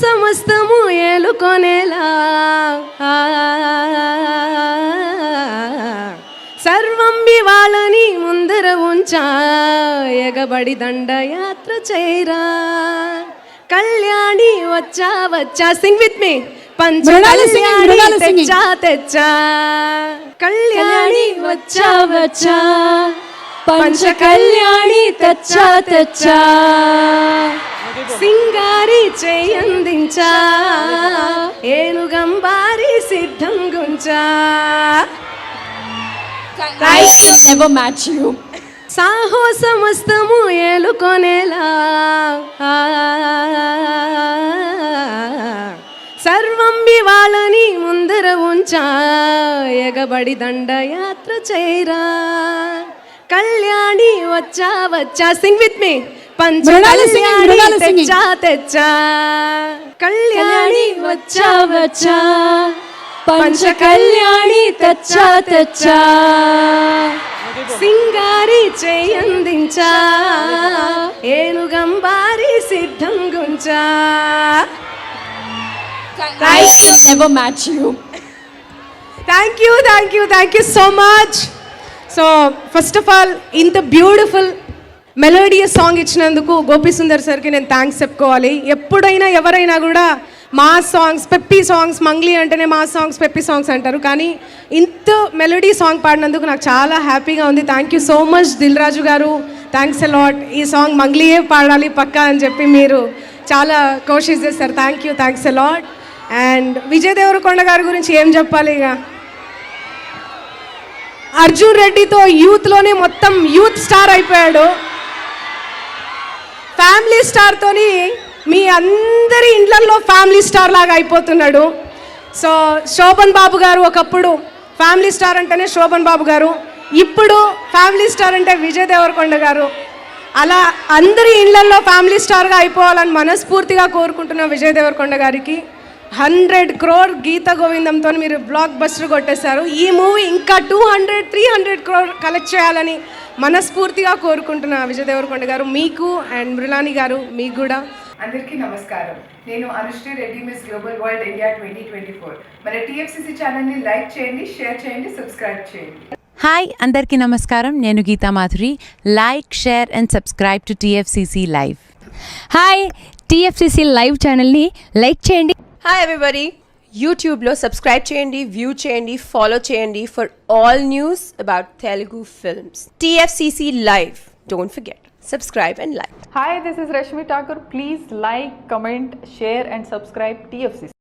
సమస్తము ఏలుకొనేలా సర్వం వాళ్ళని ముందర ఉంచా ఎగబడి దండయాత్ర చేయరా కళ్యాణి వచ్చా వచ్చా సింగ్ విత్ మీ పంచ కళ్యాణి తెచ్చా తెచ్చా కళ్యాణి వచ్చా వచ్చా పంచ కళ్యాణి తెచ్చా తెచ్చా సింగారి చేయందించా ఏనుగంబారి సిద్ధం గుంచా never match you. సాహో సమస్తము ఏలుకొనేలా సర్వం వాళ్ళని ముందర ఉంచా ఎగబడి దండయాత్ర చేయరా కళ్యాణి వచ్చా వచ్చా సింగ్ విత్ మీ పంచ కళ్యాణి తెచ్చా తెచ్చా కళ్యాణి వచ్చా వచ్చా పంచ కళ్యాణి తెచ్చా తెచ్చా సింగారి చేయందించా ఏనుగంబారి సిద్ధం గుంచా never match you. Thank you so much. So first of all ఇంత బ్యూటిఫుల్ మెలోడియస్ సాంగ్ ఇచ్చినందుకు గోపి సుందర్ సార్కి నేను థ్యాంక్స్ చెప్పుకోవాలి. ఎప్పుడైనా ఎవరైనా కూడా మా సాంగ్స్ పెప్పీ సాంగ్స్ మంగ్లీ అంటేనే మా సాంగ్స్ పెప్పీ సాంగ్స్ అంటారు, కానీ ఇంత మెలోడీ సాంగ్ పాడినందుకు నాకు చాలా హ్యాపీగా ఉంది. Thank you so much Dil Raju గారు, థ్యాంక్స్ అ లాట్. ఈ సాంగ్ మంగ్లీయే పాడాలి పక్కా అని చెప్పి మీరు చాలా కోషిష్ చేస్తారు. Thanks a lot. And Vijay Devarakonda గారి గురించి ఏం చెప్పాలి, ఇక అర్జున్ రెడ్డితో యూత్లోనే మొత్తం యూత్ స్టార్ అయిపోయాడు. ఫ్యామిలీ స్టార్తోని మీ అందరి ఇండ్లల్లో ఫ్యామిలీ స్టార్ లాగా అయిపోతున్నాడు. సో శోభన్ బాబు గారు ఒకప్పుడు ఫ్యామిలీ స్టార్ అంటేనే శోభన్ బాబు గారు, ఇప్పుడు ఫ్యామిలీ స్టార్ అంటే విజయ్ దేవరకొండ గారు. అలా అందరి ఇండ్లల్లో ఫ్యామిలీ స్టార్గా అయిపోవాలని మనస్ఫూర్తిగా కోరుకుంటున్న విజయ్ దేవరకొండ గారికి 100 crore గీత గోవిందంతో మీరు బ్లాక్ బస్టర్ కొట్టేశారు. ఈ మూవీ ఇంకా 200-300 crore కలెక్ట్ చేయాలని మనస్ఫూర్తిగా కోరుకుంటున్న విజయ్ దేవరకొండ గారు మీకు అండ్ మృలాని గారు మీకు కూడా. అందరికీ నమస్కారం. నేను Anusri Reddy, miss global world India 2024. మన TFCC ఛానల్ని లైక్ చేయండి, షేర్ చేయండి, సబ్స్క్రైబ్ చేయండి. హాయ్ అందరికీ నమస్కారం, నేను Geetha Madhuri. Like, share and subscribe to TFCC live. Hi, TFCC live ఛానల్ని లైక్ చేయండి. హాయ్ ఎవ్రీబడి, యూట్యూబ్లో సబ్స్క్రైబ్ చేయండి, వ్యూ చేయండి, ఫాలో చేయండి for all news about Telugu films. TFCC live, don't forget, subscribe and like. Hi, this is Rashmi Thakur. Please like, comment, share and subscribe TFCC.